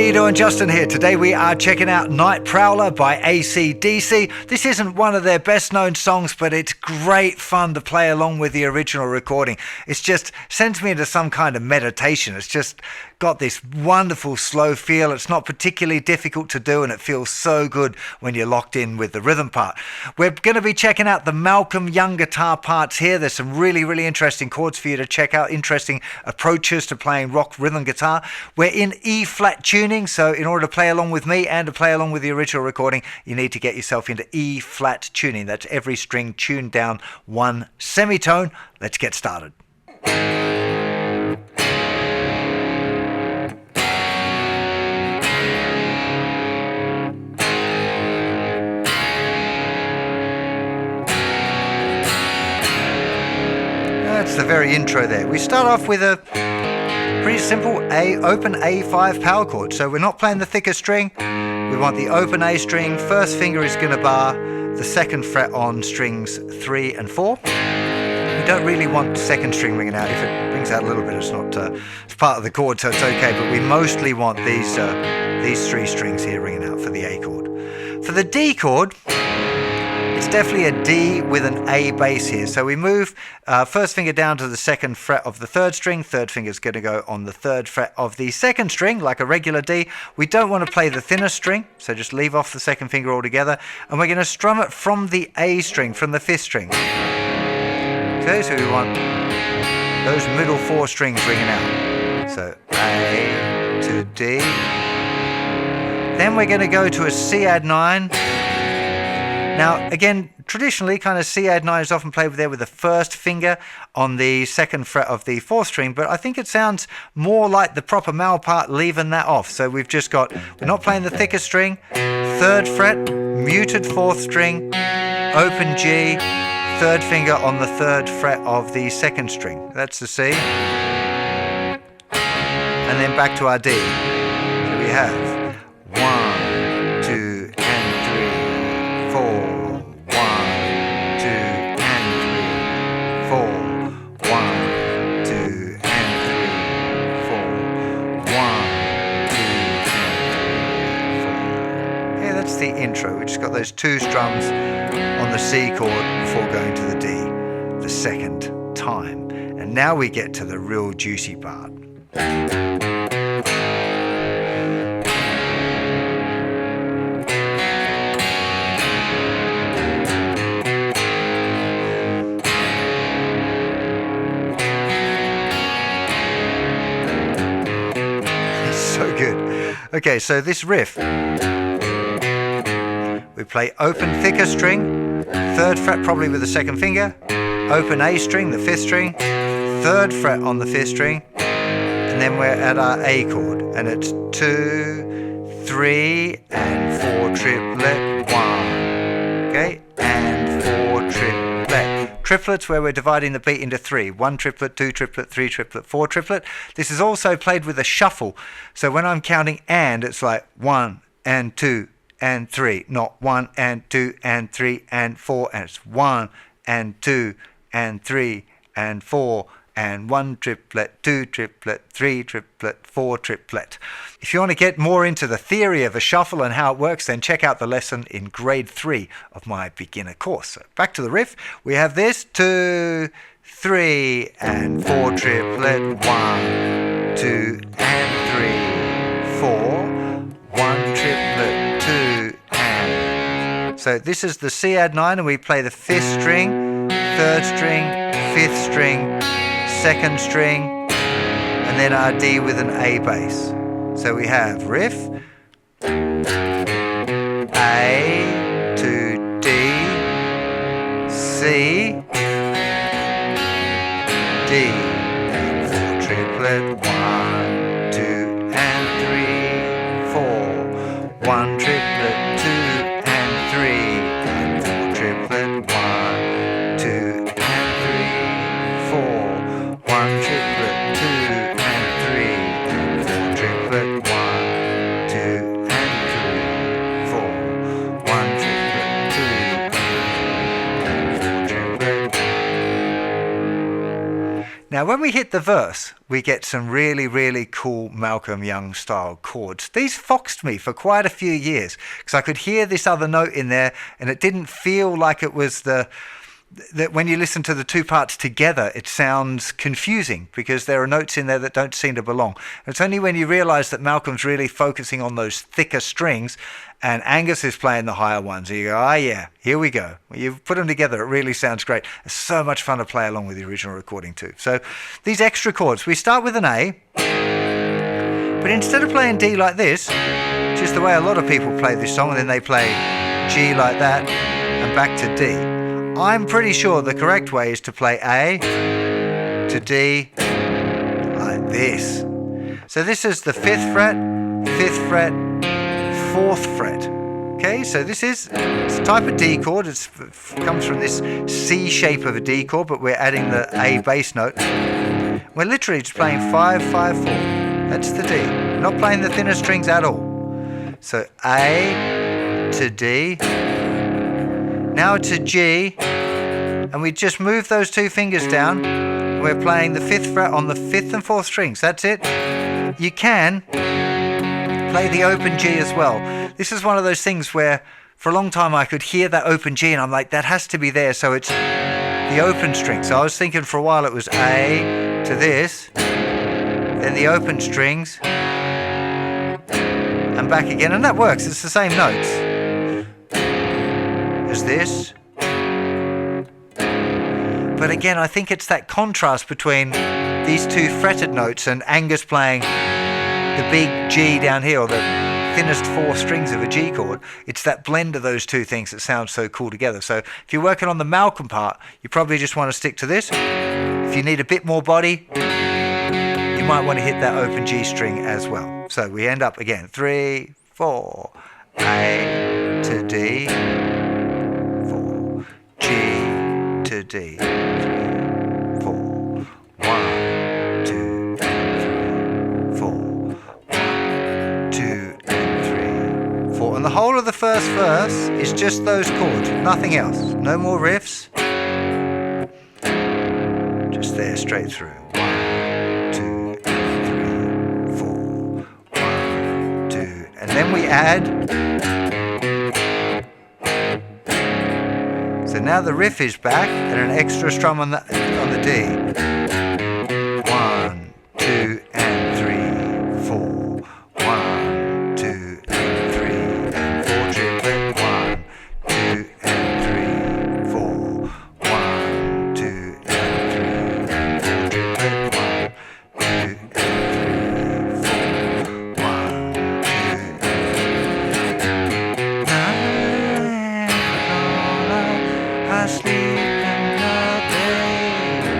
you doing? Justin here. Today we are checking out Night Prowler by acdc. This isn't one of their best known songs, but it's great fun to play along with the original recording. It's just sends me into some kind of meditation. It's just got this wonderful slow feel. It's not particularly difficult to do, and it feels so good when you're locked in with the rhythm part. We're going to be checking out the Malcolm Young guitar parts here. There's some really interesting chords for you to check out, interesting approaches to playing rock rhythm guitar. We're in E-flat tuning, so in order to play along with me and to play along with the original recording, you need to get yourself into E-flat tuning. That's every string tuned down one semitone. Let's get started. That's the very intro there. We start off with a pretty simple open A5 power chord. So we're not playing the thicker string. We want the open A string. First finger is going to bar the second fret on strings 3 and 4. We don't really want second string ringing out. If it rings out a little bit, it's not it's part of the chord, so it's okay. But we mostly want these 3 strings here ringing out for the A chord. For the D chord, it's definitely a D with an A bass here. So we move first finger down to the second fret of the third string. Third finger is going to go on the third fret of the second string, like a regular D. We don't want to play the thinner string, so just leave off the second finger altogether. And we're going to strum it from the A string, from the 5th string. Okay, so we want those middle 4 strings ringing out. So A to D. Then we're going to go to a C add 9. Now, again, traditionally, kind of C add 9 is often played there with the first finger on the second fret of the 4th string, but I think it sounds more like the proper Mal part leaving that off. So we've just got, we're not playing the thicker string, 3rd fret, muted 4th string, open G, 3rd finger on the 3rd fret of the 2nd string. That's the C. And then back to our D. So we have 1, 2, and 3, 4. 1, 2, and 3, 4. 1, 2, and 3, 4. 1, 2, and 3, 4. Yeah, that's the intro. We just got those 2 strums on the C chord before going to the D the second time. And now we get to the real juicy part. So good. Okay, so this riff, we play open thicker string, 3rd fret probably with the 2nd finger, open A string, the 5th string, 3rd fret on the 5th string, and then we're at our A chord, and it's 2, 3, and 4 triplet, 1, okay, and 4 triplet. Triplets where we're dividing the beat into 3. 1 triplet, 2 triplet, 3 triplet, 4 triplet. This is also played with a shuffle. So when I'm counting and, it's like 1 and 2 and 3. Not 1 and 2 and 3 and 4. And it's 1 and 2 and 3 and 4. And 1 triplet, 2 triplet, 3 triplet, 4 triplet. If you want to get more into the theory of a shuffle and how it works, then check out the lesson in grade 3 of my beginner course. So back to the riff. We have this 2, 3, and 4 triplet, 1, 2, and 3, 4, 1 triplet, 2, and. So this is the C add 9, and we play the 5th string, 3rd string, 5th string, 2nd string, and then our D with an A bass. So we have riff, A to D, C, D, and 4 triplet, 1, 2, and 3, 4, 1 triplet, 2, and 3, and 4 triplet, 1, 2, and 3, 4. 1 triplet, 2, and 3, and 4 triplet, 1, 2, and 3, 4. 1 triplet, 2, and 4 triplet. Now when we hit the verse, we get some really, really cool Malcolm Young style chords. These foxed me for quite a few years because I could hear this other note in there and it didn't feel like it was that when you listen to the two parts together, it sounds confusing because there are notes in there that don't seem to belong. It's only when you realize that Malcolm's really focusing on those thicker strings and Angus is playing the higher ones, and you go, oh yeah, here we go. When you put them together, it really sounds great. It's so much fun to play along with the original recording too. So these extra chords, we start with an A, but instead of playing D like this, which is the way a lot of people play this song, and then they play G like that and back to D. I'm pretty sure the correct way is to play A to D like this. So this is the 5th fret, 5th fret, 4th fret. Okay, so this is it's a type of D chord. It comes from this C shape of a D chord, but we're adding the A bass note. We're literally just playing 5, 5, 4. That's the D. We're not playing the thinner strings at all. So A to D. Now to G, and we just move those two fingers down. We're playing the 5th fret on the 5th and 4th strings. That's it. You can play the open G as well. This is one of those things where for a long time I could hear that open G and I'm like, that has to be there, so it's the open string. So I was thinking for a while it was A to this, then the open strings, and back again, and that works. It's the same notes as this. But again, I think it's that contrast between these two fretted notes and Angus playing the big G down here, or the thinnest 4 strings of a G chord. It's that blend of those two things that sounds so cool together. So if you're working on the Malcolm part, you probably just want to stick to this. If you need a bit more body, you might want to hit that open G string as well. So we end up again, 3, 4, A to D, 4, G to D, 3, 4, 1, 2, 3, 4, 1, 2, and 3, 4. And the whole of the first verse is just those chords, nothing else. No more riffs. Just there, straight through. 1, 2, 3, 4, 1, 2, and then we add. So now the riff is back and an extra strum on the D. 1, 2, and 3, 4. 1, 2, and 3, and 4 triplet. 1, 2, and 3, 4. 1, 2, and 3, and 4 triplet. 1, 2, and 3, 4. 1,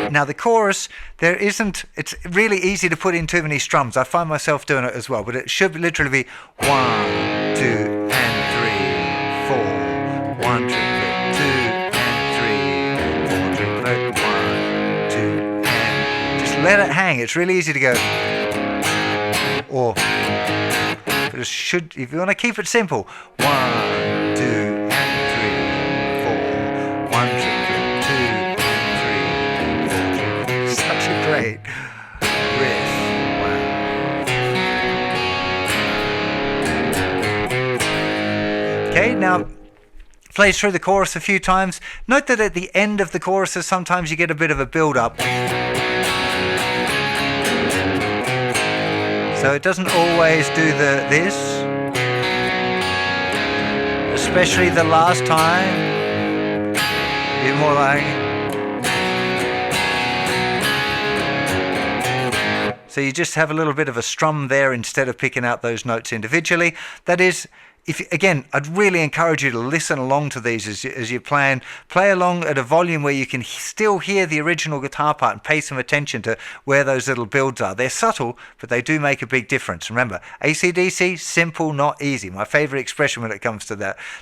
2, Now the chorus, it's really easy to put in too many strums. I find myself doing it as well, but it should literally be 1, 2, and 3, 4, 1 triplet, 2, and 3, 4 triplet, 1, 2, and just let it hang. It's really easy to go, or, but it should, if you want to keep it simple, 1, 2, and 3, 4, 1 triplet. Great riff. Wow. Okay, now plays through the chorus a few times. Note that at the end of the choruses sometimes you get a bit of a build-up. So it doesn't always do this. Especially the last time. Be more like. So you just have a little bit of a strum there instead of picking out those notes individually. That is, again, I'd really encourage you to listen along to these as you're playing. Play along at a volume where you can still hear the original guitar part and pay some attention to where those little builds are. They're subtle, but they do make a big difference. Remember, acdc, simple, not easy. My favorite expression when it comes to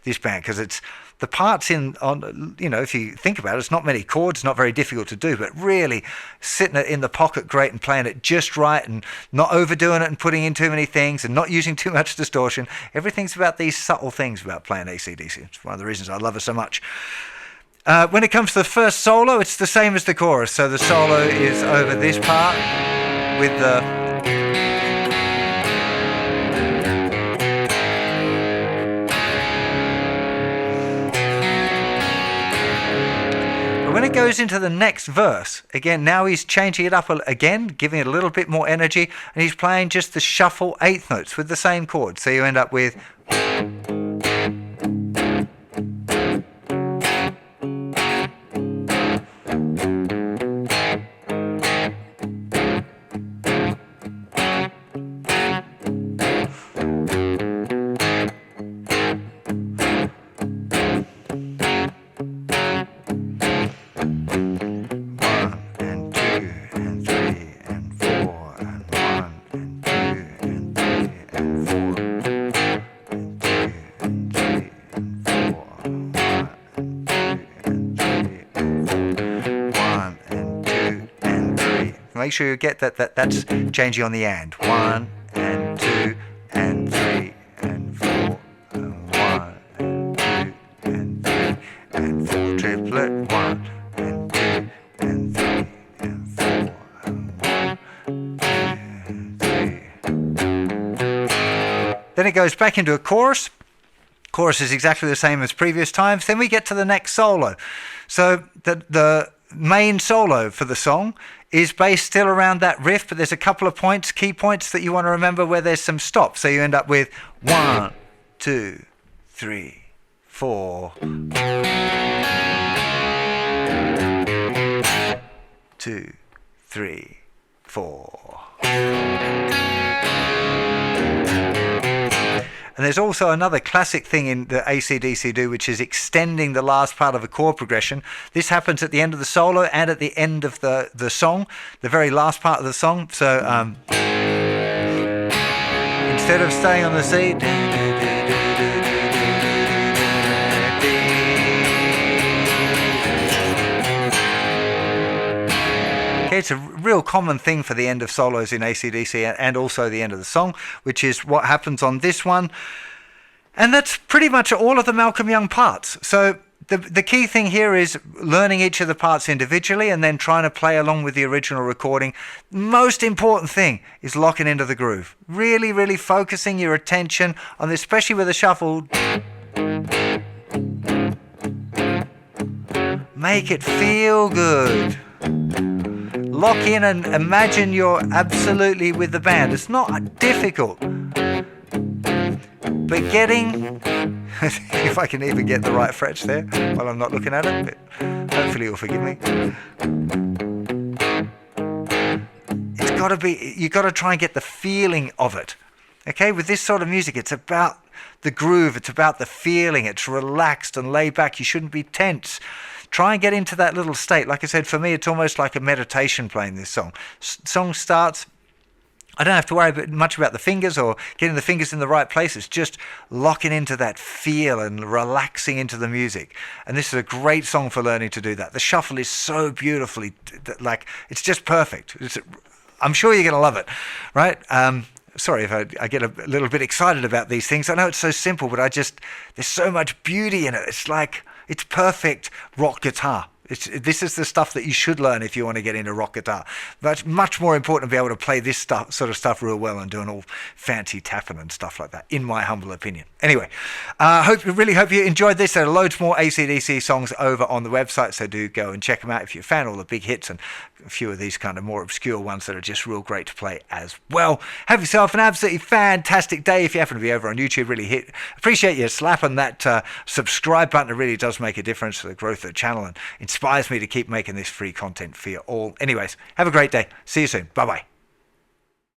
this band, because it's the parts if you think about it, it's not many chords, not very difficult to do, but really sitting it in the pocket great and playing it just right and not overdoing it and putting in too many things and not using too much distortion. Everything's about these subtle things about playing acdc. It's one of the reasons I love it so much. When it comes to the first solo, it's the same as the chorus. So the solo is over this part with the... When it goes into the next verse, again, now he's changing it up again, giving it a little bit more energy, and he's playing just the shuffle eighth notes with the same chord. So you end up with... Make sure you get that's changing on the and. 1 and 2 and 3 and 4 and 1 and 2 and 3 and 4. Triplet. 1 and 2 and 3 and 4 and 1 and 2 and 3. Then it goes back into a chorus. Chorus is exactly the same as previous times. Then we get to the next solo. So the main solo for the song is based still around that riff, but there's a couple of points, key points that you want to remember where there's some stops. So you end up with 1, 2, 3, 4. 2, 3, 4. And there's also another classic thing in the acdc do, which is extending the last part of a chord progression. This happens at the end of the solo and at the end of the song, the very last part of the song. So instead of staying on the C, okay, it's a real common thing for the end of solos in acdc and also the end of the song, which is what happens on this one. And that's pretty much all of the Malcolm Young parts. So the key thing here is learning each of the parts individually and then trying to play along with the original recording. Most important thing is locking into the groove. Really, really focusing your attention on this, especially with the shuffle. Make it feel good. Lock in and imagine you're absolutely with the band. It's not difficult. But getting, if I can even get the right frets there while I'm not looking at it, but hopefully you'll forgive me. It's got to be, you've got to try and get the feeling of it. Okay, with this sort of music, it's about the groove, it's about the feeling, it's relaxed and laid back, you shouldn't be tense. Try and get into that little state. Like I said, for me, it's almost like a meditation playing this song. Song starts, I don't have to worry much about the fingers or getting the fingers in the right places, just locking into that feel and relaxing into the music. And this is a great song for learning to do that. The shuffle is so beautifully, like, it's just perfect. I'm sure you're going to love it, right? Sorry if I get a little bit excited about these things. I know it's so simple, but there's so much beauty in it. It's like, it's perfect rock guitar. This is the stuff that you should learn if you want to get into rock guitar. But it's much more important to be able to play this sort of stuff real well and doing all fancy tapping and stuff like that, in my humble opinion. Anyway, really hope you enjoyed this. There are loads more acdc songs over on the website, so do go and check them out if you found all the big hits and a few of these kind of more obscure ones that are just real great to play as well. Have yourself an absolutely fantastic day. If you happen to be over on YouTube, really appreciate you slapping that subscribe button. It really does make a difference to the growth of the channel and inspires me to keep making this free content for you all. Anyways, have a great day. See you soon. Bye-bye.